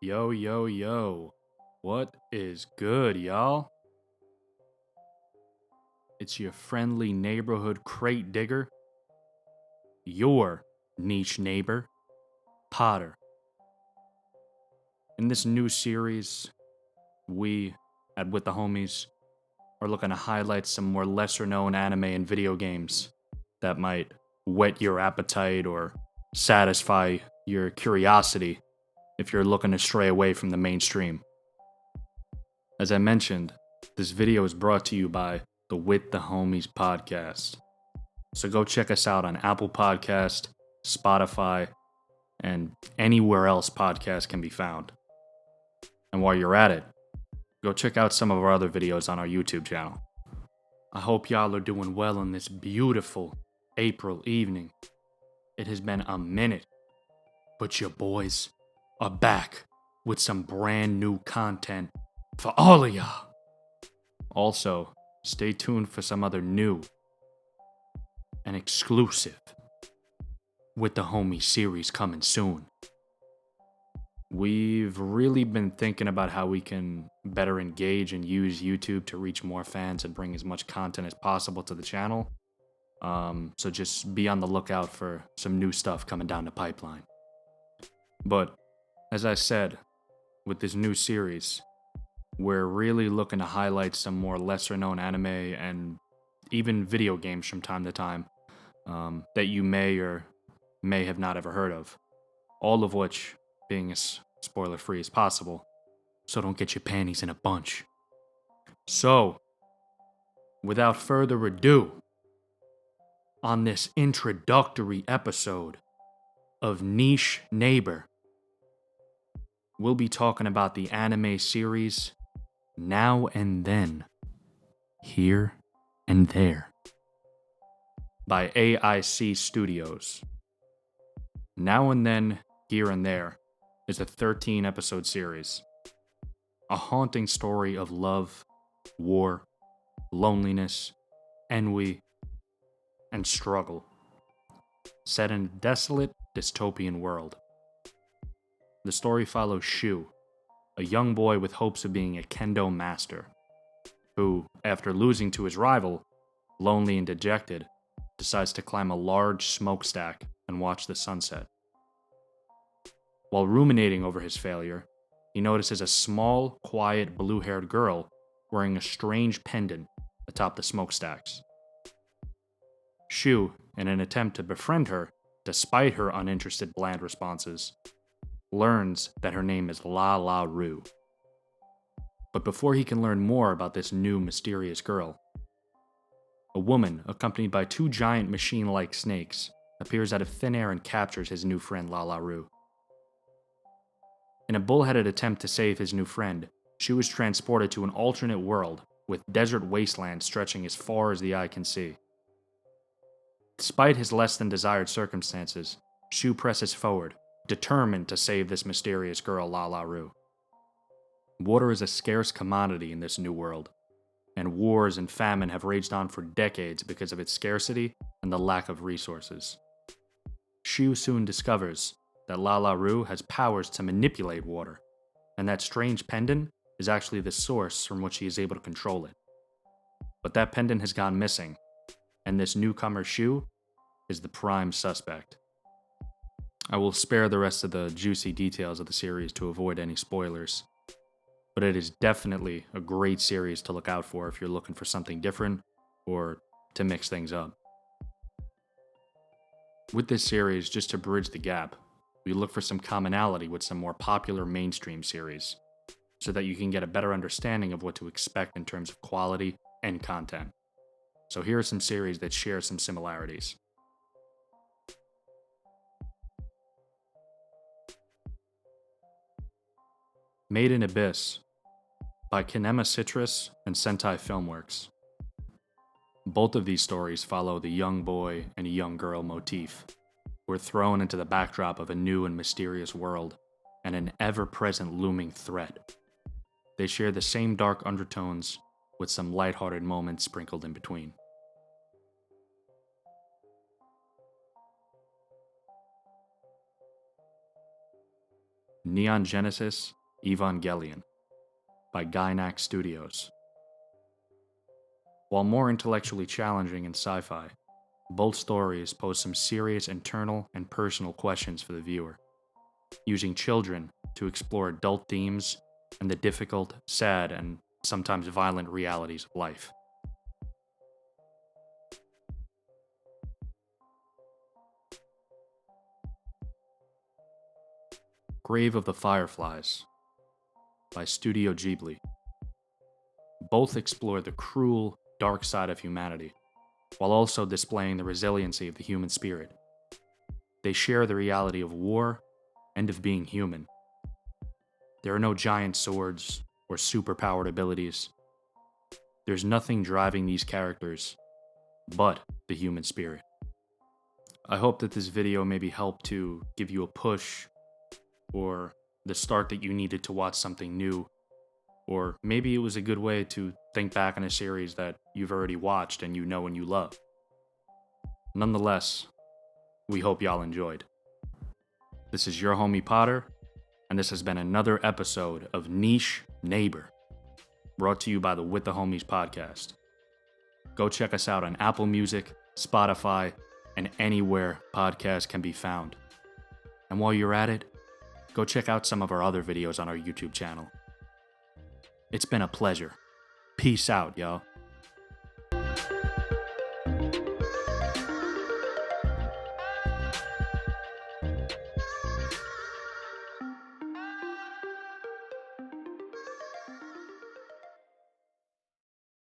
Yo, yo, yo. What is good, y'all? It's your friendly neighborhood crate digger, your niche neighbor, Potter. In this new series, we at With the Homies are looking to highlight some more lesser known anime and video games that might whet your appetite or satisfy your curiosity if you're looking to stray away from the mainstream. As I mentioned, this video is brought to you by the With the Homies podcast. So go check us out on Apple Podcast, Spotify, and anywhere else podcasts can be found. And while you're at it, go check out some of our other videos on our YouTube channel. I hope y'all are doing well on this beautiful April evening. It has been a minute, but your boys are back with some brand new content for all of y'all. Also, stay tuned for some other new and exclusive With the Homies series coming soon. We've really been thinking about how we can better engage and use YouTube to reach more fans and bring as much content as possible to the channel. So just be on the lookout for some new stuff coming down the pipeline. But as I said, with this new series, we're really looking to highlight some more lesser known anime and even video games from time to time that you may or may have not ever heard of. All of which being as spoiler free as possible, so don't get your panties in a bunch. So, without further ado, on this introductory episode of Niche Neighbor, we'll be talking about the anime series Now and Then, Here and There, by AIC Studios. Now and Then, Here and There is a 13-episode series. A haunting story of love, war, loneliness, ennui, and struggle, set in a desolate, dystopian world. The story follows Shu, a young boy with hopes of being a kendo master, who, after losing to his rival, lonely and dejected, decides to climb a large smokestack and watch the sunset. While ruminating over his failure, he notices a small, quiet, blue-haired girl wearing a strange pendant atop the smokestacks. Shu, in an attempt to befriend her, despite her uninterested bland responses, learns that her name is La La Ru. But before he can learn more about this new mysterious girl, a woman, accompanied by two giant machine-like snakes, appears out of thin air and captures his new friend La La Ru. In a bullheaded attempt to save his new friend, Shu is transported to an alternate world with desert wastelands stretching as far as the eye can see. Despite his less than desired circumstances, Shu presses forward, determined to save this mysterious girl La La Ru. Water is a scarce commodity in this new world, and wars and famine have raged on for decades because of its scarcity and the lack of resources. Shu soon discovers that La La Ru has powers to manipulate water, and that strange pendant is actually the source from which he is able to control it. But that pendant has gone missing, and this newcomer Shu is the prime suspect. I will spare the rest of the juicy details of the series to avoid any spoilers, but it is definitely a great series to look out for if you're looking for something different or to mix things up. With this series, just to bridge the gap, we look for some commonality with some more popular mainstream series, so that you can get a better understanding of what to expect in terms of quality and content. So here are some series that share some similarities. Made in Abyss by Kinema Citrus and Sentai Filmworks. Both of these stories follow the young boy and young girl motif. We're thrown into the backdrop of a new and mysterious world and an ever-present looming threat. They share the same dark undertones with some lighthearted moments sprinkled in between. Neon Genesis Evangelion by Gynax Studios. While more intellectually challenging in sci-fi, both stories pose some serious internal and personal questions for the viewer, using children to explore adult themes and the difficult, sad, and sometimes violent realities of life. Grave of the Fireflies by Studio Ghibli. Both explore the cruel, dark side of humanity, while also displaying the resiliency of the human spirit. They share the reality of war and of being human. There are no giant swords or superpowered abilities. There's nothing driving these characters but the human spirit. I hope that this video maybe helped to give you a push or the start that you needed to watch something new, or maybe it was a good way to think back on a series that you've already watched and you know and you love. Nonetheless, we hope y'all enjoyed. This is your homie Potter, and this has been another episode of Niche Neighbor, brought to you by the With the Homies podcast. Go check us out on Apple Music, Spotify, and anywhere podcasts can be found. And while you're at it, go check out some of our other videos on our YouTube channel. It's been a pleasure. Peace out, y'all.